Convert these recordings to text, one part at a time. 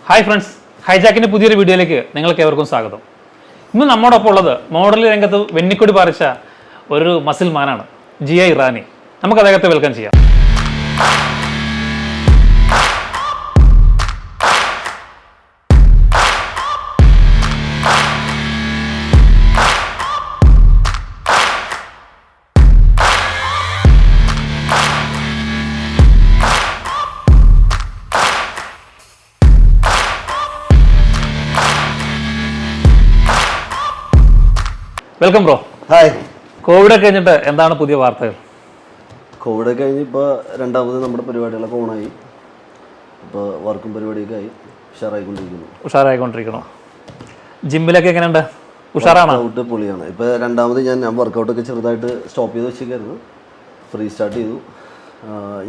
Hi friends, ഹൈജാക്കിൻ്റെ പുതിയൊരു വീഡിയോയിലേക്ക് നിങ്ങൾക്ക് ഏവർക്കും സ്വാഗതം. ഇന്ന് നമ്മോടൊപ്പം ഉള്ളത് മോഡൽ രംഗത്ത് വെന്നിക്കൊടി പാറിച്ച ഒരു മസിൽ മാനാണ് ജിയ ഇറാനി. നമുക്ക് അദ്ദേഹത്തെ വെൽക്കം ചെയ്യാം. Welcome bro. ഹായ്. കോവിഡ് കഴിഞ്ഞിട്ട് എന്താണ് പുതിയ വാർത്തകൾ? കോവിഡ് കഴിഞ്ഞ് ഇപ്പോൾ രണ്ടാമത് നമ്മുടെ പരിപാടികളൊക്കെ ഓണായി. ഇപ്പോൾ വർക്കും പരിപാടിയൊക്കെ ആയി ഉഷാറായിക്കൊണ്ടിരിക്കണം. ജിമ്മിലൊക്കെ എങ്ങനെയുണ്ട്? ഉഷാറാണ്. ഔട്ട് പൊളിയാണ്. ഇപ്പോൾ രണ്ടാമത് ഞാൻ വർക്കൗട്ടൊക്കെ ചെറുതായിട്ട് സ്റ്റോപ്പ് ചെയ്ത് വെച്ചിരിക്കുന്നു. ഫ്രീ സ്റ്റാർട്ട് ചെയ്തു.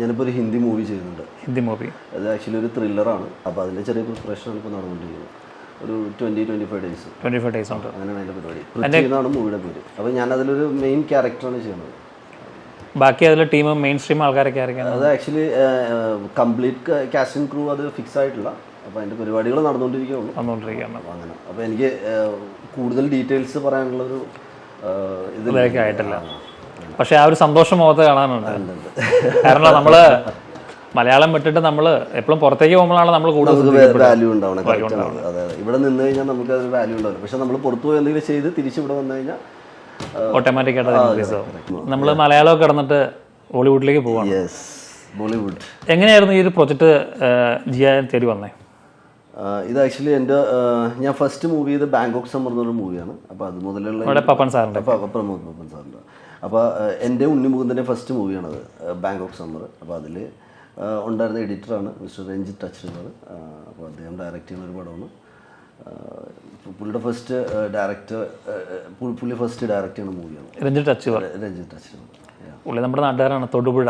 ഞാനിപ്പോൾ ഒരു ഹിന്ദി മൂവി ചെയ്യുന്നുണ്ട്. ഹിന്ദി മൂവി അത് ആക്ച്വലി ഒരു ത്രില്ലറാണ്. അപ്പോൾ അതിൻ്റെ ചെറിയ പ്രിപ്പറേഷനാണ് ഇപ്പോൾ നടന്നുകൊണ്ടിരിക്കുന്നത്. ഒരു 25 ഡേയ്സ് ഉണ്ട്. അങ്ങനെയാണ് അതിൻ്റെ പരിപാടി. പൃഥ്വിന്നാണ് മൂവിയുടെ പേര്. അപ്പോൾ ഞാൻ അതിലൊരു മെയിൻ ക്യാരക്ടറാണ് ചെയ്യുന്നത്. ബാക്കി അതിൽ ടീം മെയിൻ സ്ട്രീം ആൾക്കാരൊക്കെ ആയിരിക്കും. അത് ആക്ച്വലി കംപ്ലീറ്റ് കാസ്റ്റിംഗ് ക്രൂ അത് ഫിക്സ് ആയിട്ടില്ല. അപ്പോൾ അതിൻ്റെ പരിപാടികൾ നടന്നുകൊണ്ടിരിക്കുകയുള്ളൂ. അങ്ങനെ അപ്പോൾ എനിക്ക് കൂടുതൽ ഡീറ്റെയിൽസ് പറയാനുള്ളൊരു ഇതിലേക്ക് ആയിട്ടില്ല. പക്ഷേ ആ ഒരു സന്തോഷം മുഖത്ത് കാണാനുണ്ട്. കാരണം നമ്മൾ മലയാളം വിട്ടിട്ട് നമ്മൾ എപ്പോഴും പുറത്തേക്ക് പോകുമ്പോഴാണ് നമ്മൾ കൂടുതൽ വാല്യൂ ഉണ്ടാവണം. അതെ, ഇവിടെ നിന്ന് കഴിഞ്ഞാൽ നമുക്ക് അതൊരു വാല്യൂ ഉണ്ടാവില്ല. പക്ഷെ നമ്മൾ പുറത്തു പോയി എന്തെങ്കിലും ചെയ്ത് തിരിച്ച് ഇവിടെ വന്നു കഴിഞ്ഞാൽ ഓട്ടോമാറ്റിക്കായിട്ട് നമ്മൾ മലയാളം കിടന്നിട്ട് ബോളിവുഡിലേക്ക് പോവാണ്. ബോളിവുഡ്. എങ്ങനെയായിരുന്നു ഈ ഒരു പ്രൊജക്ട് ജിയ തേടി വന്നേ? ഇത് ആക്ച്വലി ഞാൻ ഫസ്റ്റ് മൂവി ചെയ്ത് ബാങ്കോക്ക് സമ്മർ എന്നൊരു മൂവിയാണ്. അപ്പോൾ അത് മുതലുള്ള പപ്പൻ സാറിൻ്റെ പ്രമോദ് പപ്പൻ സാറിൻ്റെ. അപ്പോൾ എൻ്റെ ഉണ്ണിമുകുന്ദൻ്റെ ഫസ്റ്റ് മൂവിയാണത്, ബാങ്കോക്ക് സമ്മർ. അപ്പോൾ അതിൽ ഉണ്ടായിരുന്ന എഡിറ്ററാണ് മിസ്റ്റർ രഞ്ജിത്ത് അച്ഛനാണ്. അപ്പോൾ അദ്ദേഹം ഡയറക്റ്റ് ചെയ്യുന്ന ഒരു പടമാണ്. പുള്ളിയുടെ ഫസ്റ്റ് പുള്ളി ഫസ്റ്റ് ഡയറക്റ്റ് ചെയ്യുന്ന മൂവിയാണ് രഞ്ജിത്ത് അച്ഛൻ. പുള്ളി നമ്മുടെ നാട്ടുകാരാണ്, തൊടുപുഴ.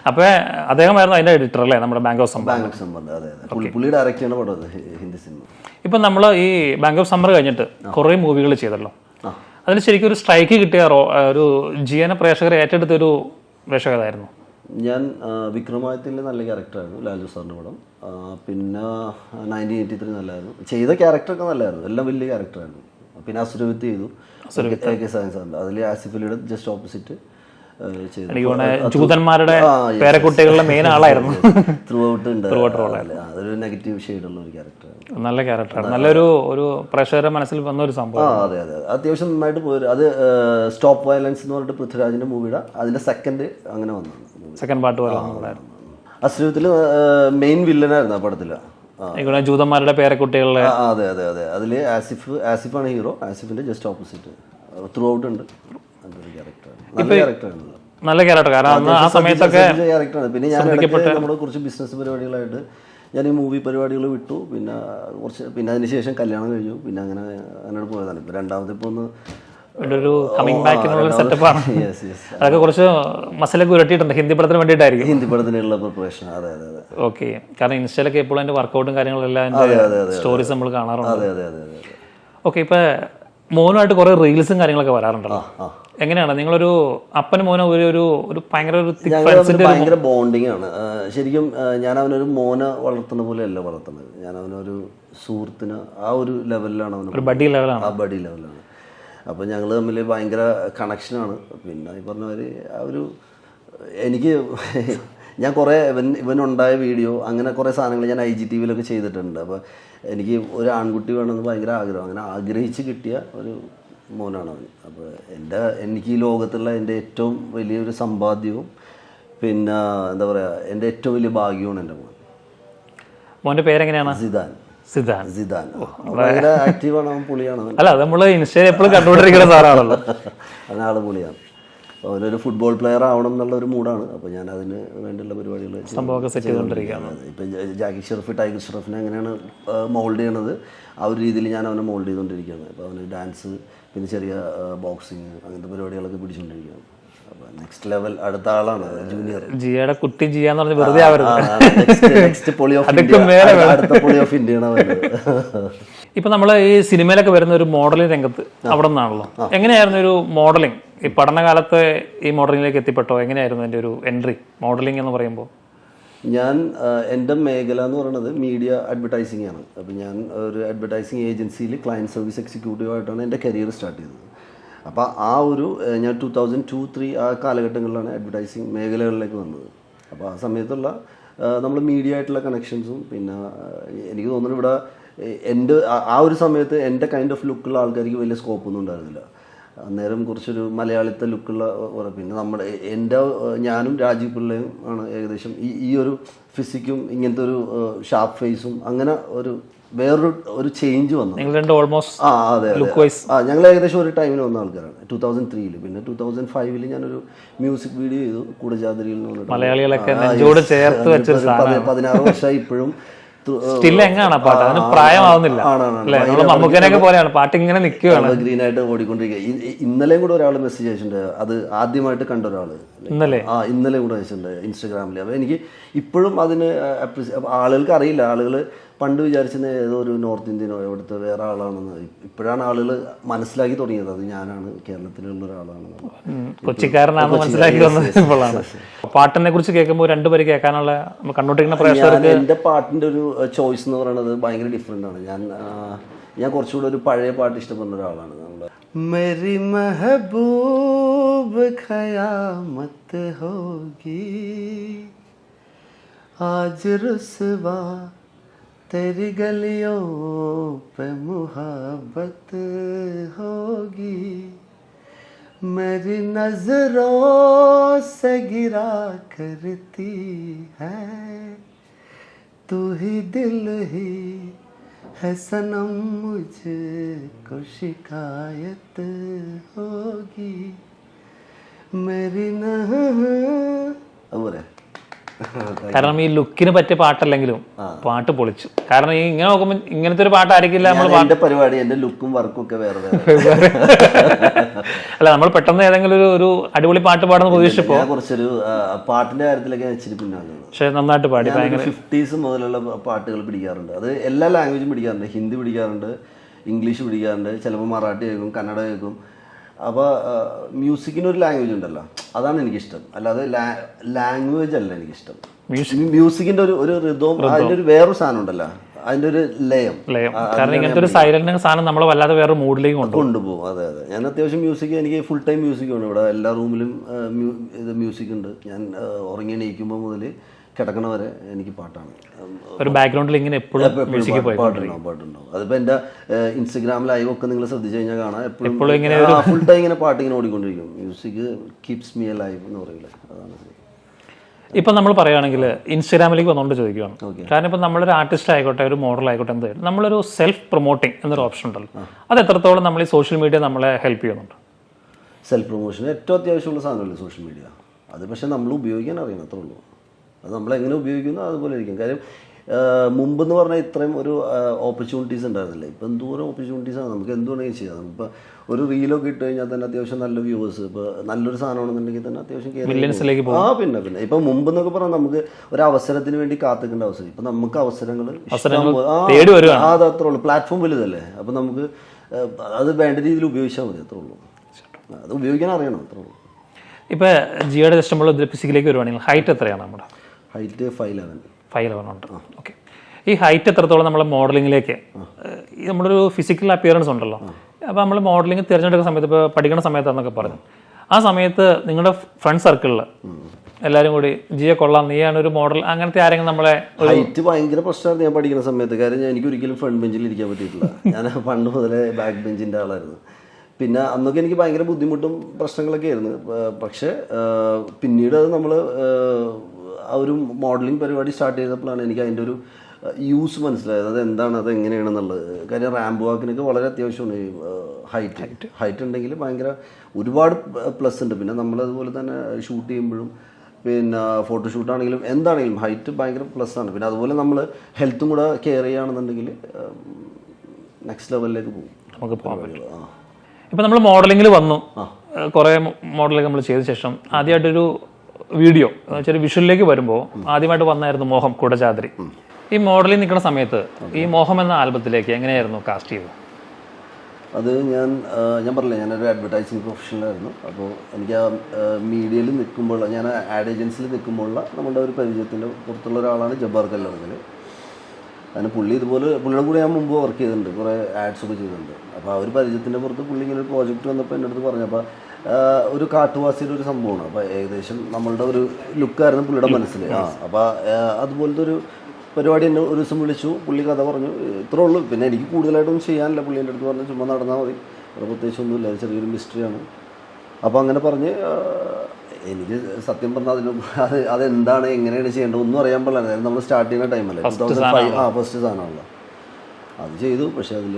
അപ്പോൾ അദ്ദേഹമായിരുന്നു അതിൻ്റെ എഡിറ്റർ അല്ലേ, നമ്മുടെ ബാങ്കോക്ക് സമ്മർ. അതെ, പുള്ളി ഡയറക്റ്റ് ചെയ്യുന്ന പടം ഹിന്ദി സിനിമ. ഇപ്പം നമ്മൾ ഈ ബാങ്കോക്ക് സമ്മർ കഴിഞ്ഞിട്ട് കുറേ മൂവികൾ ചെയ്തല്ലോ. അതിൽ ശരിക്കും ഒരു സ്ട്രൈക്ക് കിട്ടിയ ഒരു ജിയനെ പ്രേക്ഷകരെ ഏറ്റെടുത്ത ഒരു വേഷകതായിരുന്നു. ഞാൻ വിക്രമാദിത്യയിൽ നല്ല ക്യാരക്ടറായിരുന്നു, ലാലു സാറിൻ്റെ പടം. പിന്നെ 1983 നല്ലതായിരുന്നു. ചെയ്ത ക്യാരക്ടറൊക്കെ നല്ലതായിരുന്നു, എല്ലാം വലിയ ക്യാരക്ടറായിരുന്നു. പിന്നെ അസുരവിത്ത് ചെയ്തു, സാറിൻ്റെ. അതിൽ ആസിഫ് അലിയുടെ ജസ്റ്റ് ഓപ്പോസിറ്റ് ജൂതന്മാരുടെ പേരക്കുട്ടികളുടെ മെയിൻ ആളായിരുന്നു. ത്രൂ ഔട്ട് ഉണ്ട്. അതൊരു നെഗറ്റീവ് ഷെയ്ഡുള്ള ഒരു ക്യാരക്ടറാണ്. നല്ല ക്യാരക്ടറാണ്. നല്ലൊരു പ്രേക്ഷകരുടെ മനസ്സിൽ വന്ന ഒരു സംഭവം. അതെ, അത്യാവശ്യം നന്നായിട്ട് പോയി. അത് സ്റ്റോപ്പ് വയലൻസ് എന്ന് പറഞ്ഞിട്ട് പൃഥ്വിരാജിന്റെ മൂവിയുടെ അതിന്റെ സെക്കൻഡ് അങ്ങനെ വന്നതാണ്. സെക്കൻഡ് പാർട്ട് പോലെ അസുരത്തിൽ മെയിൻ വില്ലനായിരുന്നു ആ പടത്തില്. ജൂതന്മാരുടെ പേരക്കുട്ടികളുടെ. അതെ, അതിൽ ആസിഫാണ് ഹീറോ. ആസിഫിന്റെ ജസ്റ്റ് ഓപ്പോസിറ്റ് ത്രൂ ഔട്ട് ഉണ്ട്. നല്ല ക്യാരക്ടർ. കാരണം ആ സമയത്തൊക്കെ ക്യാരക്ടറാണ്. പിന്നെ ഞാൻ നമ്മുടെ കുറച്ച് ബിസിനസ് പരിപാടികളായിട്ട് ഞാൻ ഈ മൂവി പരിപാടികൾ വിട്ടു. പിന്നെ അതിന് ശേഷം കല്യാണം കഴിഞ്ഞു. പിന്നെ അങ്ങനെ പോയതാണ്. ഇപ്പൊ രണ്ടാമത് ഇപ്പൊ ഒരു കമ്മിങ് ബാക്കിനുള്ള സെറ്റപ്പാണ്. അതൊക്കെ കുറച്ച് മസിലൊക്കെ ഉരട്ടിയിട്ടുണ്ട്. ഹിന്ദി പടത്തിന് വേണ്ടിയിട്ടായിരിക്കും. ഹിന്ദി പടത്തിനുള്ള പ്രിപ്പറേഷൻ. അതെ. ഓക്കെ. കാരണം ഇൻസ്റ്റയിലൊക്കെ എപ്പോഴും അതിന്റെ വർക്കൗട്ടും കാര്യങ്ങളെല്ലാം സ്റ്റോറീസ് നമ്മൾ കാണാറുണ്ട്. ഓക്കെ. ഇപ്പൊ മോനുമായിട്ട് കുറെ റീൽസും കാര്യങ്ങളൊക്കെ വരാറുണ്ടല്ലോ. എങ്ങനെയാണ് നിങ്ങളൊരു അപ്പനും മോനും ഒരു ഭയങ്കര ബോണ്ടിങ് ആണ് ശരിക്കും. ഞാൻ അവനൊരു മോനെ വളർത്തുന്ന പോലെ അല്ല വളർത്തുന്നത്. ഞാൻ അവനൊരു സുഹൃത്തിന് ആ ഒരു ലെവലിലാണ് അവന്. ബഡി ലെവലാണ്. ആ ബഡി ലെവലാണ്. അപ്പോൾ ഞങ്ങൾ തമ്മിൽ ഭയങ്കര കണക്ഷനാണ്. പിന്നെ ഈ പറഞ്ഞ മാതിരി ആ ഒരു എനിക്ക് ഞാൻ കുറേ ഇവനുണ്ടായ വീഡിയോ അങ്ങനെ കുറേ സാധനങ്ങൾ ഞാൻ IGTV ചെയ്തിട്ടുണ്ട്. അപ്പോൾ എനിക്ക് ഒരു ആൺകുട്ടി വേണമെന്ന് ഭയങ്കര ആഗ്രഹം. അങ്ങനെ ആഗ്രഹിച്ച് കിട്ടിയ ഒരു മോനാണ് അവൻ. അപ്പോൾ എനിക്ക് ഈ ലോകത്തുള്ള എൻ്റെ ഏറ്റവും വലിയൊരു സമ്പാദ്യവും പിന്നെ എന്താ പറയുക എൻ്റെ ഏറ്റവും വലിയ ഭാഗ്യമാണ് എൻ്റെ മോൻ. മോൻ്റെ പേരെങ്ങനെയാണ്? സിദാൻ. ഭയങ്കര ആക്റ്റീവാണ് അവൻ. പുളിയാണ് അവൻ. അല്ല, നമ്മൾ ഇൻസ്റ്റയിൽ എപ്പോഴും കണ്ടുകൊണ്ടിരിക്കുന്ന സാറാണല്ലോ. അതിനാള് പുളിയാണ്. അപ്പോൾ അവനൊരു ഫുട്ബോൾ പ്ലെയർ ആവണം എന്നുള്ള ഒരു മൂഡാണ്. അപ്പോൾ ഞാൻ അതിന് വേണ്ടിയുള്ള പരിപാടികൾ സംഭവമൊക്കെ സെറ്റ് ചെയ്തുകൊണ്ടിരിക്കുകയാണ്. ഇപ്പം ജാക്കി ഷെറഫ്, ടൈഗർ ഷെറഫിനെ എങ്ങനെയാണ് മോൾഡ് ചെയ്യണത് ആ ഒരു രീതിയിൽ ഞാൻ അവനെ മോൾഡ് ചെയ്തുകൊണ്ടിരിക്കുകയാണ്. അപ്പോൾ അവന് ഡാൻസ്, പിന്നെ ചെറിയ ബോക്സിങ്, അങ്ങനത്തെ പരിപാടികളൊക്കെ പിടിച്ചുകൊണ്ടിരിക്കുകയാണ്. അപ്പോൾ നെക്സ്റ്റ് ലെവൽ അടുത്ത ആളാണ് ജൂനിയർ. ജിയയുടെ കുട്ടി ജിയാന്ന് പറഞ്ഞ് വെറുതെ ആവരുത്. നെക്സ്റ്റ് പൊളി ഓഫ് ഇന്ത്യയാണ്. ഇപ്പൊ നമ്മൾ ഈ സിനിമയിലൊക്കെ വരുന്ന ഒരു മോഡലിംഗ് രംഗത്ത് അവിടെ നിന്നാണല്ലോ. എങ്ങനെയായിരുന്നു ഒരു മോഡലിംഗ് ഈ പഠനകാലത്ത് ഈ മോഡലിംഗിലേക്ക് എത്തിപ്പെട്ടോ? എങ്ങനെയായിരുന്നു എൻ്റെ ഒരു എൻട്രി മോഡലിംഗ് എന്ന് പറയുമ്പോൾ? ഞാൻ എൻ്റെ മേഖല എന്ന് പറയുന്നത് മീഡിയ അഡ്വർടൈസിംഗ് ആണ്. അപ്പോൾ ഞാൻ ഒരു അഡ്വർടൈസിങ് ഏജൻസിയിൽ ക്ലയൻറ്റ് സർവീസ് എക്സിക്യൂട്ടീവായിട്ടാണ് എൻ്റെ കരിയർ സ്റ്റാർട്ട് ചെയ്തത്. അപ്പോൾ ആ ഒരു ഞാൻ 2002-03 ആ കാലഘട്ടങ്ങളിലാണ് അഡ്വർടൈസിങ് മേഖലകളിലേക്ക് വന്നത്. അപ്പോൾ ആ സമയത്തുള്ള നമ്മൾ മീഡിയ ആയിട്ടുള്ള കണക്ഷൻസും, പിന്നെ എനിക്ക് തോന്നുന്നു ഇവിടെ എൻ്റെ ആ ഒരു സമയത്ത് എൻ്റെ കൈൻഡ് ഓഫ് ലുക്കുള്ള ആൾക്കാർക്ക് വലിയ സ്കോപ്പൊന്നും ഉണ്ടായിരുന്നില്ല. അന്നേരം കുറച്ചൊരു മലയാളിത്തെ ലുക്കുള്ള, പിന്നെ നമ്മുടെ ഞാനും രാജീവ് പിള്ളയും ആണ് ഏകദേശം ഈ ഒരു ഫിസിക്കും ഇങ്ങനത്തെ ഒരു ഷാർപ്പ് ഫേസും അങ്ങനെ വേറൊരു ചേഞ്ച് വന്നു. ഞങ്ങൾ ഏകദേശം ഒരു ടൈമിൽ വന്ന ആൾക്കാരാണ് 2003. പിന്നെ 2005 ഞാനൊരു മ്യൂസിക് വീഡിയോ ചെയ്തു കൂടജാദ്രിയിൽ എന്ന് പറഞ്ഞിട്ട്. 16 വർഷമായി ഇപ്പോഴും ഗ്രീൻ ആയിട്ട് ഓടിക്കൊണ്ടിരിക്കുക. ഇന്നലെയും കൂടെ ഒരാൾ മെസ്സേജ് അയച്ചിട്ടുണ്ട്, അത് ആദ്യമായിട്ട് കണ്ട ഒരാള് ഇന്നലെയും കൂടെ അയച്ചിട്ടുണ്ട് ഇൻസ്റ്റാഗ്രാമിൽ. അപ്പൊ എനിക്ക് ഇപ്പോഴും അതിന് ആളുകൾക്ക് അറിയില്ല. ആളുകൾ പണ്ട് വിചാരിച്ചത് ഏതോ ഒരു നോർത്ത് ഇന്ത്യനോ എവിടുത്തെ വേറെ ആളാണെന്ന്. ഇപ്പോഴാണ് ആളുകൾ മനസ്സിലാക്കി തുടങ്ങിയത് അത് ഞാനാണ്, കേരളത്തിലുള്ള ഒരാളാണെന്ന്. കൊച്ചിക്കാരനാണെന്ന് മനസ്സിലാക്കി വന്നപ്പോഴാണ്. പാട്ടിനെ കുറിച്ച് കേൾക്കുമ്പോൾ രണ്ടുപേര് കേൾക്കാനുള്ള കണ്ടോണ്ടിരിക്കുന്ന പ്രേക്ഷകർക്ക് എൻ്റെ പാട്ടിൻ്റെ ഒരു ചോയ്സ് എന്ന് പറയുന്നത് ഭയങ്കര ഡിഫറെൻ്റ് ആണ്. ഞാൻ കുറച്ചുകൂടെ ഒരു പഴയ പാട്ട് ഇഷ്ടപ്പെടുന്ന ഒരാളാണ്. मेरी महबूब ഖയാമത്ത് होगी आज रुसवा तेरी गलियों पे मुहब्बत होगी मेरी नजरों से गिरा करती है तू ही दिल ही है सनम मुझको शिकायत होगी मेरी കാരണം ഈ ലുക്കിന് പറ്റിയ പാട്ടല്ലെങ്കിലും പാട്ട് പൊളിച്ചു. കാരണം ഈ ഇങ്ങനെ നോക്കുമ്പോൾ ഇങ്ങനത്തെ ഒരു പാട്ടായിരിക്കില്ല നമ്മൾ പരിപാടി. എന്റെ ലുക്കും വർക്കും ഒക്കെ വേറെ അല്ല, നമ്മൾ പെട്ടെന്ന് ഏതെങ്കിലും ഒരു അടിപൊളി പാട്ട് പാടുന്ന പ്രതീക്ഷിച്ചപ്പോ കുറച്ചൊരു പാട്ടിന്റെ കാര്യത്തിലൊക്കെ ഇച്ചിരി പിന്നാണ്. പക്ഷെ നന്നായിട്ട് പാടി. 50s മുതലുള്ള പാട്ടുകൾ പിടിക്കാറുണ്ട്. അത് എല്ലാ ലാംഗ്വേജും പിടിക്കാറുണ്ട്. ഹിന്ദി പിടിക്കാറുണ്ട്, ഇംഗ്ലീഷ് പിടിക്കാറുണ്ട്, ചിലപ്പോൾ മറാഠി കേൾക്കും, കന്നഡ കേൾക്കും. അപ്പോൾ മ്യൂസിക്കിനൊരു ലാംഗ്വേജ് ഉണ്ടല്ലോ, അതാണ് എനിക്കിഷ്ടം. അല്ലാതെ ലാംഗ്വേജ് അല്ല എനിക്കിഷ്ടം. മ്യൂസിക്കിന്റെ ഒരു റിതവും അതിന്റെ ഒരു വേറൊരു സാധനം ഉണ്ടല്ലോ, അതിന്റെ ഒരു ലയം. കാരണം ഇങ്ങനത്തെ ഒരു സൈലന്റ് സാധനം നമ്മളെ വല്ലാതെ വേറെ മൂഡിലേക്ക് കൊണ്ടുപോകും. അതെ അതെ, ഞാൻ അത്യാവശ്യം മ്യൂസിക്, എനിക്ക് ഫുൾ ടൈം മ്യൂസിക് ഉണ്ട്. ഇവിടെ എല്ലാ റൂമിലും ഇത് മ്യൂസിക് ഉണ്ട്. ഞാൻ ഉറങ്ങി എണീക്കുമ്പോൾ മുതൽ കിടക്കണ വരെ എനിക്ക് പാട്ടാണ്. ഒരു ബാക്ക്ഗ്രൗണ്ടിൽ ഇങ്ങനെ എപ്പോഴും പാട്ടുണ്ടാവും. അതിപ്പോ എന്റെ ഇൻസ്റ്റഗ്രാം ലൈവ് ഒക്കെ നിങ്ങൾ ശ്രദ്ധിച്ചു കഴിഞ്ഞാൽ കാണാം, എപ്പോഴും ഫുൾ ടൈം ഇങ്ങനെ പാട്ട് ഇങ്ങനെ ഓടിക്കൊണ്ടിരിക്കും. മ്യൂസിക് കീപ്സ് മീ അലൈവ് എന്ന് പറയില്ല, അതാണ്. ഇപ്പം നമ്മൾ പറയുകയാണെങ്കിൽ ഇൻസ്റ്റാഗ്രാമിലേക്ക് വന്നുകൊണ്ട് ചോദിക്കുകയാണ്. കാരണം ഇപ്പം നമ്മളൊരു ആർട്ടിസ്റ്റ് ആയിക്കോട്ടെ, ഒരു മോഡൽ ആയിക്കോട്ടെ, എന്തായാലും നമ്മളൊരു സെൽഫ് പ്രൊമോട്ടിങ് എന്നൊരു ഓപ്ഷൻ ഉണ്ടല്ലോ, അത് എത്രത്തോളം നമ്മൾ ഈ സോഷ്യൽ മീഡിയ നമ്മളെ ഹെൽപ്പ് ചെയ്യുന്നുണ്ട്? സെൽഫ് പ്രൊമോഷൻ ഏറ്റവും അത്യാവശ്യമുള്ള സാധനമല്ലേ സോഷ്യൽ മീഡിയ. അത് പക്ഷെ നമ്മൾ ഉപയോഗിക്കാൻ അറിയണം, അത്രേ ഉള്ളൂ. അത് നമ്മളെങ്ങനെ ഉപയോഗിക്കുന്നു അതുപോലെ ഇരിക്കും. കാര്യം മുമ്പെന്ന് പറഞ്ഞാൽ ഇത്രയും ഒരു ഓപ്പർച്യൂണിറ്റീസ് ഉണ്ടായിരുന്നില്ല. ഇപ്പം എന്തോരം ഓപ്പർച്യൂണിറ്റീസാണ്, നമുക്ക് എന്തുവേണമെങ്കിൽ ചെയ്യാം. ഇപ്പോൾ ഒരു റീലൊക്കെ ഇട്ട് കഴിഞ്ഞാൽ തന്നെ അത്യാവശ്യം നല്ല വ്യൂവേഴ്സ്, ഇപ്പോൾ നല്ലൊരു സാധനമാണെന്നുണ്ടെങ്കിൽ തന്നെ അത്യാവശ്യം പിന്നെ ഇപ്പം മുമ്പെന്നൊക്കെ പറഞ്ഞാൽ നമുക്ക് ഒരു അവസരത്തിന് വേണ്ടി കാത്തിക്കേണ്ട അവസരം. ഇപ്പം നമുക്ക് അവസരങ്ങൾ അത് അത്രേ ഉള്ളൂ. പ്ലാറ്റ്ഫോം വലുതല്ലേ, അപ്പം നമുക്ക് അത് വേണ്ട രീതിയിൽ ഉപയോഗിച്ചാൽ മതി, അത്രേ ഉള്ളൂ. അത് ഉപയോഗിക്കാൻ അറിയണം, അത്രേ ഉള്ളൂ. ഇപ്പോൾ ജിയോയുടെ ജസ്റ്റ് നമ്മൾ ഫിസിക്കിലേക്ക് വരുവാണെങ്കിൽ ഹൈറ്റ് എത്രയാണ്? നമ്മുടെ ഹൈറ്റ് 5'11" ഉണ്ട്. ഓക്കെ, ഈ ഹൈറ്റ് എത്രത്തോളം നമ്മളെ മോഡലിങ്ങിലേക്ക്, നമ്മളൊരു ഫിസിക്കൽ അപ്പിയറൻസ് ഉണ്ടല്ലോ, അപ്പോൾ നമ്മൾ മോഡലിംഗ് തിരഞ്ഞെടുക്കുന്ന സമയത്ത്, ഇപ്പോൾ പഠിക്കുന്ന സമയത്താണെന്നൊക്കെ പറഞ്ഞു, ആ സമയത്ത് നിങ്ങളുടെ ഫ്രണ്ട് സർക്കിളിൽ എല്ലാവരും കൂടി ജിയെ കൊള്ളാം, നീയാണ് ഒരു മോഡൽ, അങ്ങനത്തെ ആരെങ്കിലും നമ്മളെ? ഹൈറ്റ് ഭയങ്കര പ്രശ്നമായിരുന്നു ഞാൻ പഠിക്കുന്ന സമയത്ത്. കാര്യം എനിക്ക് ഒരിക്കലും ഫ്രണ്ട് ബെഞ്ചിൽ ഇരിക്കാൻ പറ്റിയിട്ടില്ല. ഞാൻ പണ്ട് മുതലേ ബാക്ക് ബെഞ്ചിൻ്റെ ആളായിരുന്നു. പിന്നെ അന്നൊക്കെ എനിക്ക് ഭയങ്കര ബുദ്ധിമുട്ടും പ്രശ്നങ്ങളൊക്കെ ആയിരുന്നു. പക്ഷേ പിന്നീട് അത് നമ്മൾ ആ ഒരു മോഡലിംഗ് പരിപാടി സ്റ്റാർട്ട് ചെയ്തപ്പോഴാണ് എനിക്ക് അതിൻ്റെ ഒരു യൂസ് മനസ്സിലായത്, അത് എന്താണ്, അത് എങ്ങനെയാണെന്നുള്ളത്. കാര്യം റാമ്പ് വാക്കിനൊക്കെ വളരെ അത്യാവശ്യമാണ് ഈ ഹൈറ്റ് ഉണ്ടെങ്കിൽ ഭയങ്കര ഒരുപാട് പ്ലസ് ഉണ്ട്. പിന്നെ നമ്മളതുപോലെ തന്നെ ഷൂട്ട് ചെയ്യുമ്പോഴും, പിന്നെ ഫോട്ടോഷൂട്ടാണെങ്കിലും എന്താണെങ്കിലും ഹൈറ്റ് ഭയങ്കര പ്ലസ് ആണ്. പിന്നെ അതുപോലെ നമ്മൾ ഹെൽത്തും കൂടെ കെയർ ചെയ്യുകയാണെന്നുണ്ടെങ്കിൽ നെക്സ്റ്റ് ലെവലിലേക്ക് പോകും, നമുക്ക് പോകാൻ പറ്റും. ഇപ്പം നമ്മൾ മോഡലിങ്ങിൽ വന്നു, കുറേ മോഡലിംഗ് നമ്മൾ ചെയ്ത ശേഷം ആദ്യമായിട്ടൊരു വീഡിയോ ചെറിയ വിഷ്വലിലേക്ക് വരുമ്പോൾ ആദ്യമായിട്ട് വന്നായിരുന്നു മോഹം കുടജാദ്രി. ഈ മോഡലിൽ നിൽക്കുന്ന സമയത്ത് ഈ മോഹം എന്ന ആൽബത്തിലേക്ക് എങ്ങനെയായിരുന്നു കാസ്റ്റ് ചെയ്തത്? അത് ഞാൻ പറഞ്ഞില്ലേ, ഞാനൊരു അഡ്വർടൈസിങ് പ്രൊഫഷണലായിരുന്നു. അപ്പോൾ എനിക്ക് ആ മീഡിയയിൽ നിൽക്കുമ്പോൾ, ഞാൻ ആഡ് ഏജൻസിയിൽ നിൽക്കുമ്പോഴുള്ള നമ്മുടെ ഒരു പരിചയത്തിൻ്റെ പുറത്തുള്ള ഒരാളാണ് ജബ്ബാർ കല്ലറങ്ങൽ. അതിന് പുള്ളി പുള്ളിയുടെ കൂടെ ഞാൻ മുമ്പ് വർക്ക് ചെയ്തിട്ടുണ്ട്, കുറേ ആഡ്സൊക്കെ ചെയ്തിട്ടുണ്ട്. അപ്പോൾ ആ ഒരു പരിചയത്തിൻ്റെ പുറത്ത് പുള്ളി ഇങ്ങനെ ഒരു പ്രോജക്റ്റ് വന്നപ്പോൾ എൻ്റെ അടുത്ത് പറഞ്ഞപ്പോൾ ഒരു കാട്ടുവാസിയുടെ ഒരു സംഭവമാണ്. അപ്പോൾ ഏകദേശം നമ്മളുടെ ഒരു ലുക്കായിരുന്നു പുള്ളിയുടെ മനസ്സിൽ. അപ്പോൾ അതുപോലത്തെ ഒരു പരിപാടി എന്നെ ഒരു ദിവസം വിളിച്ചു, പുള്ളി കഥ പറഞ്ഞു, ഇത്രേ ഉള്ളൂ. പിന്നെ എനിക്ക് കൂടുതലായിട്ടൊന്നും ചെയ്യാനില്ല. പുള്ളി എൻ്റെ അടുത്ത് പറഞ്ഞു ചുമ്മാ നടന്നാൽ മതി, അത് പ്രത്യേകിച്ചൊന്നുമില്ല, ചെറിയൊരു മിസ്റ്ററിയാണ്. അപ്പോൾ അങ്ങനെ പറഞ്ഞ് എനിക്ക് സത്യം പറഞ്ഞാൽ അതെന്താണ് എങ്ങനെയാണ് ചെയ്യേണ്ടത് ഒന്നും അറിയാൻ പാടില്ല. അതായത് നമ്മൾ സ്റ്റാർട്ട് ചെയ്യുന്ന ടൈമല്ലേ, 2005 ഫസ്റ്റ് സാധനമല്ല, അത് ചെയ്തു. പക്ഷെ അതിൽ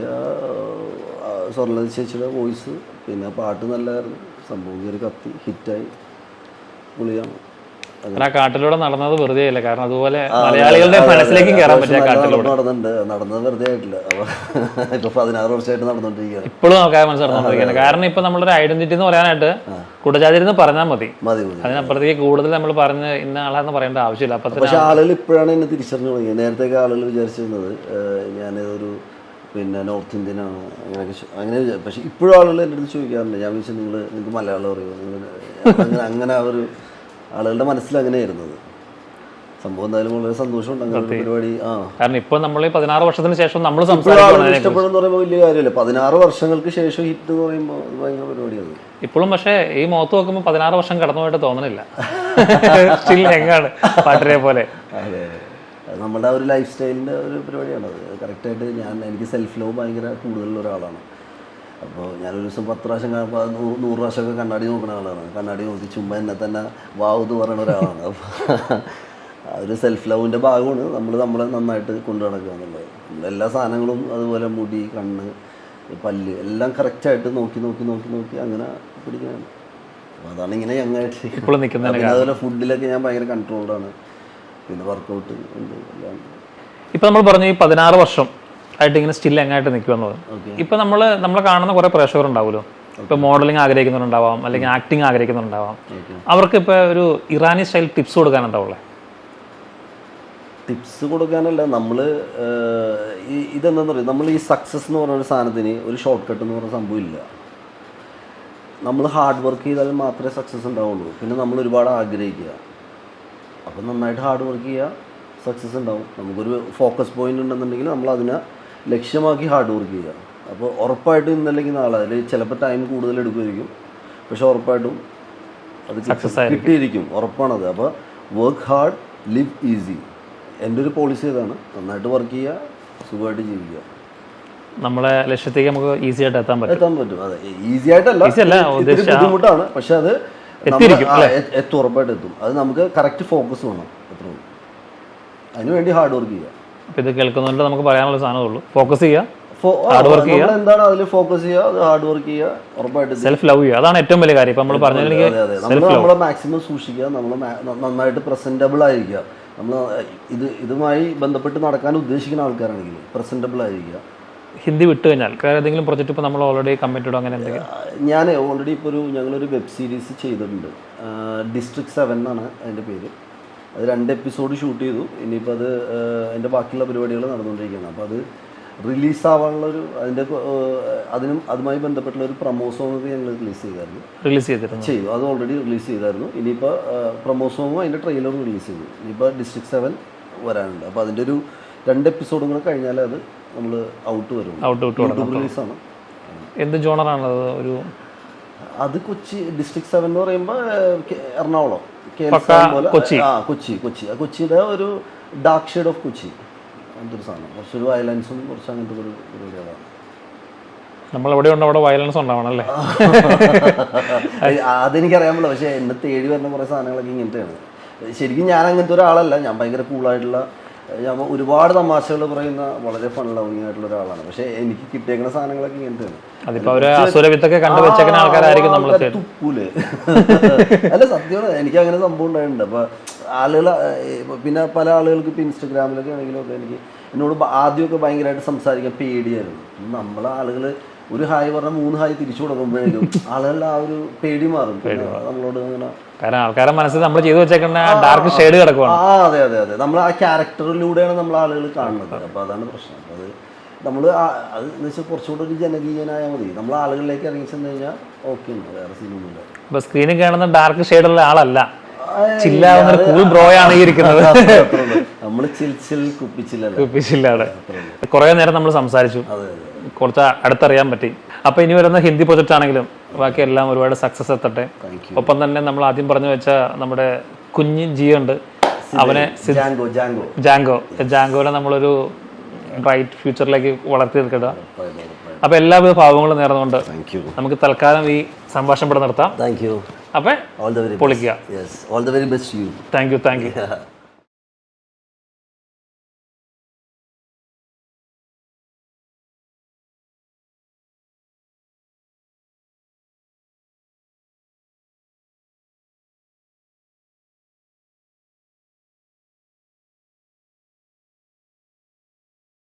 സ്വർണ്ണ ചേച്ചിയുടെ വോയിസ്, പിന്നെ പാട്ട് നല്ലതായിരുന്നു, സംഭവം കയറി കത്തി ഹിറ്റായി, പൊളിയാണ്. കാട്ടിലൂടെ നടന്നത് വെറുതെ അല്ല, കാരണം അതുപോലെ മലയാളികളുടെ മനസ്സിലേക്കും കയറാൻ പറ്റിയ കാട്ടിലൂടെ നടന്നത് വെറുതെ ആയിട്ടില്ല. ഇപ്പൊ 16 വർഷമായിട്ട് നടന്നുകൊണ്ടിരിക്കുകയാണ്. ഇപ്പോഴും ആൾക്കാർ മനസ്സിലാക്കുന്നത്. കാരണം ഇപ്പൊ നമ്മളൊരു ഐഡന്റിറ്റി എന്ന് പറയാനായിട്ട് കുടജാതിരുന്ന് പറഞ്ഞാൽ മതി, അതിനപ്പുറത്തേക്ക് കൂടുതൽ നമ്മൾ പറഞ്ഞ് ഇന്ന ആളാന്ന് പറയേണ്ട ആവശ്യമില്ല. പക്ഷെ ആളുകൾ ഇപ്പോഴാണ് എന്നെ തിരിച്ചറിഞ്ഞു തുടങ്ങിയത്. നേരത്തെ ആളുകൾ വിചാരിച്ചിരുന്നത് ഞാനൊരു നോർത്ത് ഇന്ത്യനാണ് അങ്ങനെ. പക്ഷെ ഇപ്പോഴും ആളുകൾ എൻ്റെ അടുത്ത് ചോദിക്കാറുണ്ട്. ഞാൻ വിളിച്ചാൽ നിങ്ങൾക്ക് മലയാളം അറിയുമോ, അങ്ങനെ ആ ഒരു ആളുകളുടെ മനസ്സിൽ അങ്ങനെയായിരുന്നത്. സംഭവം എന്തായാലും വളരെ സന്തോഷമുണ്ട് അങ്ങനെ പരിപാടി. കാരണം ഇപ്പൊ നമ്മൾ 16 വർഷത്തിന് ശേഷം നമ്മൾ ഇഷ്ടപ്പെടുന്ന പറയുമ്പോൾ വലിയ കാര്യമല്ല. 16 വർഷങ്ങൾക്ക് ശേഷം ഹിറ്റ് എന്ന് പറയുമ്പോൾ ഭയങ്കര പരിപാടിയാണ് ഇപ്പോഴും. പക്ഷേ ഈ മുഖത്ത് നോക്കുമ്പോൾ 16 വർഷം കടന്നുപോയിട്ട് തോന്നണില്ല, സ്റ്റിൽ എങ്ങാണ് പാട്ടിനെ പോലെ. അതെ, നമ്മുടെ ആ ഒരു ലൈഫ് സ്റ്റൈലിൻ്റെ ഒരു പരിപാടിയാണ് അത്. കറക്റ്റായിട്ട് എനിക്ക് സെൽഫ് ലവ് ഭയങ്കര കൂടുതലുള്ള ഒരാളാണ്. അപ്പോൾ ഞാനൊരു ദിവസം 10 പ്രാവശ്യം 100 പ്രാവശ്യമൊക്കെ കണ്ണാടി നോക്കുന്ന ആളാണ്. കണ്ണാടി നോക്കി ചുമ്മാ എന്നെ തന്നെ വാവ് എന്ന് പറയുന്ന ഒരാളാണ്. അപ്പോൾ ഒരു സെൽഫ് ലവിൻ്റെ ഭാഗമാണ് നമ്മളെ നന്നായിട്ട് കൊണ്ടു നടക്കുക എന്നുള്ളത്. എല്ലാ സാധനങ്ങളും അതുപോലെ മുടി, കണ്ണ്, പല്ല് എല്ലാം കറക്റ്റായിട്ട് നോക്കി അങ്ങനെ പിടിക്കാനാണ്. അപ്പോൾ അതാണ് ഇങ്ങനെ ഞങ്ങളായിട്ട് ഇപ്പോൾ നിൽക്കുന്നത്. പിന്നെ അതുപോലെ ഫുഡിലൊക്കെ ഞാൻ ഭയങ്കര കൺട്രോൾഡാണ്. പിന്നെ വർക്കൗട്ട് ഉണ്ട് എല്ലാം. ഇപ്പം നമ്മൾ പറഞ്ഞു ഈ 16 വർഷം ആയിട്ട് ഇങ്ങനെ സ്റ്റിൽ എങ്ങായിട്ട് നിൽക്കുമെന്നത്. ഇപ്പം നമ്മളെ കാണുന്ന കുറേ പ്രേക്ഷകരുണ്ടാവുമല്ലോ, ഇപ്പം മോഡലിംഗ് ആഗ്രഹിക്കുന്നുണ്ടാവാം, അല്ലെങ്കിൽ ആക്ടിങ് ആഗ്രഹിക്കുന്നുണ്ടാവാം. അവർക്ക് ഇപ്പോൾ ഒരു ഇറാനി സ്റ്റൈൽ ടിപ്സ് കൊടുക്കാനുണ്ടാവുള്ളേ? ടിപ്സ് കൊടുക്കാനല്ല, നമ്മൾ ഇതെന്താണെന്ന് പറയുക, നമ്മൾ ഈ സക്സസ് എന്ന് പറയുന്ന ഒരു സാധനത്തിന് ഒരു ഷോർട്ട് കട്ട് എന്ന് പറയുന്ന സംഭവം ഇല്ല. നമ്മൾ ഹാർഡ് വർക്ക് ചെയ്താൽ മാത്രമേ സക്സസ് ഉണ്ടാവുള്ളൂ. പിന്നെ നമ്മൾ ഒരുപാട് ആഗ്രഹിക്കുക, അപ്പം നന്നായിട്ട് ഹാർഡ് വർക്ക് ചെയ്യുക, സക്സസ് ഉണ്ടാവും. നമുക്കൊരു ഫോക്കസ് പോയിന്റ് ഉണ്ടെന്നുണ്ടെങ്കിൽ നമ്മൾ അതിനെ ലക്ഷ്യമാക്കി ഹാർഡ് വർക്ക് ചെയ്യുക. അപ്പോൾ ഉറപ്പായിട്ടും ഇന്നല്ലെങ്കിൽ നാളെ, അതിൽ ചിലപ്പോൾ ടൈം കൂടുതൽ എടുക്കുമായിരിക്കും, പക്ഷെ ഉറപ്പായിട്ടും അത് കിട്ടിയിരിക്കും, ഉറപ്പാണത്. അപ്പോൾ വർക്ക് ഹാർഡ്, ലിവ് ഈസി. എൻ്റെ ഒരു പോളിസി അതാണ്. നന്നായിട്ട് വർക്ക് ചെയ്യുക, സുഖമായിട്ട് ജീവിക്കുക. നമ്മളെ ലക്ഷ്യത്തേക്ക് നമുക്ക് ഈസി ആയിട്ട് എത്താൻ പറ്റും. അതെ, ഈസി ആയിട്ടല്ല, ബുദ്ധിമുട്ടാണ്, പക്ഷെ അത് എത്തും, ഉറപ്പായിട്ട് എത്തും. അത് നമുക്ക് കറക്റ്റ് ഫോക്കസ് വേണം, അത്രേ ഉള്ളൂ. അതിനുവേണ്ടി ഹാർഡ് വർക്ക് ചെയ്യുക. അപ്പോൾ ഇത് കേൾക്കുന്നതുകൊണ്ട് നമുക്ക് പറയാനുള്ള സാധനമേ ഉള്ളൂ, ഫോക്കസ് ചെയ്യുക, ഹാർഡ് വർക്ക് ചെയ്യുക. എന്താണ് അതിൽ ഫോക്കസ് ചെയ്യുക, അത് ഹാർഡ് വർക്ക് ചെയ്യുക, ഉറപ്പായിട്ട് സെൽഫ് ലവ് ചെയ്യുക. അതാണ് ഏറ്റവും വലിയ കാര്യം. ഇപ്പം നമ്മൾ പറഞ്ഞത് നമ്മളെ മാക്സിമം സൂക്ഷിക്കുക, നമ്മൾ നന്നായിട്ട് പ്രസന്റബിൾ ആയിരിക്കുക. നമ്മൾ ഇതുമായി ബന്ധപ്പെട്ട് നടക്കാൻ ഉദ്ദേശിക്കുന്ന ആൾക്കാരാണെങ്കിൽ പ്രസന്റബിൾ ആയിരിക്കുക. ഹിന്ദി വിട്ടു കഴിഞ്ഞാൽ ഏതെങ്കിലും പ്രൊജക്റ്റ് ഇപ്പോൾ നമ്മൾ ഓൾറെഡി കമ്മിറ്റഡ് അങ്ങനെ എന്തെങ്കിലും? ഞാൻ ഓൾറെഡി ഇപ്പോൾ ഞങ്ങളൊരു വെബ് സീരീസ് ചെയ്തിട്ടുണ്ട്, ഡിസ്ട്രിക്ട് 7 എന്നാണ് അതിൻ്റെ പേര്. അത് 2 എപ്പിസോഡ് ഷൂട്ട് ചെയ്തു. ഇനിയിപ്പോൾ അത് അതിൻ്റെ ബാക്കിയുള്ള പരിപാടികൾ നടന്നുകൊണ്ടിരിക്കുകയാണ്. അപ്പോൾ അത് റിലീസാവാനുള്ളൊരു അതുമായി ബന്ധപ്പെട്ടുള്ള ഒരു പ്രമോ സോങ് ഞങ്ങൾ റിലീസ് ചെയ്തു. അത് ഓൾറെഡി റിലീസ് ചെയ്തായിരുന്നു. ഇനിയിപ്പോൾ പ്രമോ സോങ്ങും അതിൻ്റെ ട്രെയിലറും റിലീസ് ചെയ്തു. ഇനിയിപ്പോൾ ഡിസ്ട്രിക്ട് 7 വരാനുണ്ട്. അപ്പോൾ അതിൻ്റെ ഒരു 2 എപ്പിസോഡും കൂടെ കഴിഞ്ഞാൽ അത് നമ്മൾ ഔട്ട് വരും. യൂട്യൂബ് റിലീസാണ്. എന്ത് ജോണറാണത്? ഒരു അത് കൊച്ചി ഡിസ്ട്രിക്ട് 7 എന്ന് പറയുമ്പോൾ എറണാകുളം, കൊച്ചിയുടെ ഒരു ഡാർക്ക് ഷെയ്ഡ് ഓഫ് കൊച്ചി, അങ്ങനത്തെ ഒരു സാധനം. കുറച്ചൊരു വയലൻസും കുറച്ച് അങ്ങനത്തെ ഒരു പരിപാടികളാണ്. നമ്മളെവിടെ ഉണ്ട് അവിടെ വയലൻസ് ഉണ്ടാവണല്ലേ? അതെനിക്കറിയാമല്ലോ. പക്ഷെ എന്നെ തേടി വരുന്ന കുറേ സാധനങ്ങളൊക്കെ ഇങ്ങനത്തെയാണ്. ശരിക്കും ഞാൻ അങ്ങനത്തെ ഒരാളല്ല. ഞാൻ ഭയങ്കര കൂളായിട്ടുള്ള, ഞാൻ ഒരുപാട് തമാശകൾ പറയുന്ന വളരെ ഫൺ ലവിങ് ആയിട്ടുള്ള ഒരാളാണ്. പക്ഷെ എനിക്ക് കിട്ടിയേക്കുന്ന സാധനങ്ങളൊക്കെ ഇങ്ങനത്തെയാണ്. തുപ്പൂല് അല്ല, സത്യമാണ്. എനിക്ക് അങ്ങനെ സംഭവം ഉണ്ടായിട്ടുണ്ട്. അപ്പോൾ ആളുകൾ, പിന്നെ പല ആളുകൾക്ക് ഇപ്പോൾ ഇൻസ്റ്റഗ്രാമിലൊക്കെ ആണെങ്കിലും ഒക്കെ എന്നോട് ആദ്യമൊക്കെ ഭയങ്കരമായിട്ട് സംസാരിക്കാൻ പേടിയായിരുന്നു. നമ്മളെ ആളുകൾ ഒരു ഹായ് പറഞ്ഞാൽ 3 ഹായ് തിരിച്ചു കൊടുക്കുമ്പോഴേക്കും ആളുകളുടെ ആ ഒരു പേടി മാറും. നമ്മളോട് അങ്ങനെ ആൾക്കാരുടെ മനസ്സിൽ നമ്മൾ ചെയ്തു വെച്ചേക്കുന്ന ഡാർക്ക് ഷെയ്ഡ് കിടക്കുവാണ്. അതെ, നമ്മൾ ആ ക്യാരക്ടറിലൂടെയാണ് നമ്മൾ ആളുകൾ കാണുന്നത്. അപ്പോൾ അതാണ് പ്രശ്നം. അത് നമ്മൾ അത് എന്ന് വെച്ചാൽ കുറച്ചുകൂടെ ഒരു ജനകീയനായാൽ മതി. നമ്മൾ ആളുകളിലേക്ക് ഇറങ്ങി ചെന്ന് കഴിഞ്ഞാൽ ഓക്കെ ഉണ്ട്, വേറെ സീനൊന്നുമില്ല. ഇപ്പൊ സ്ക്രീനിൽ കാണുന്ന ഡാർക്ക് ഷെയ്ഡുള്ള ആളല്ല, ചില്ലാവുന്ന കൂൾ ബ്രോയാണ് ഈ ഇരിക്കുന്നത്. നമ്മൾ ചിൽ കുപ്പിച്ചില്ലല്ലോ. കുപ്പിച്ചില്ലാണ്. കുറെ നേരം നമ്മൾ സംസാരിച്ചു, കുറച്ച് അടുത്തറിയാൻ പറ്റി. അപ്പൊ ഇനി വരുന്ന ഹിന്ദി പ്രൊജക്റ്റ് ആണെങ്കിലും ബാക്കി എല്ലാം ഒരുപാട് സക്സസ് എത്തട്ടെ. ഒപ്പം തന്നെ നമ്മൾ ആദ്യം പറഞ്ഞു വെച്ച നമ്മുടെ കുഞ്ഞ് ജിയോ ഉണ്ട്, അവനെ ജാങ്കോനെ നമ്മളൊരു ബ്രൈറ്റ് ഫ്യൂച്ചറിലേക്ക് വളർത്തിയെടുക്കുക. അപ്പൊ എല്ലാവിധ ഭാവങ്ങളും നേർന്നുകൊണ്ട് നമുക്ക് തൽക്കാലം ഈ സംഭാഷണം ഇവിടെ നിർത്താം. Thank you. അപ്പൊ പൊളിക്കുക. All the very best you. Thank U.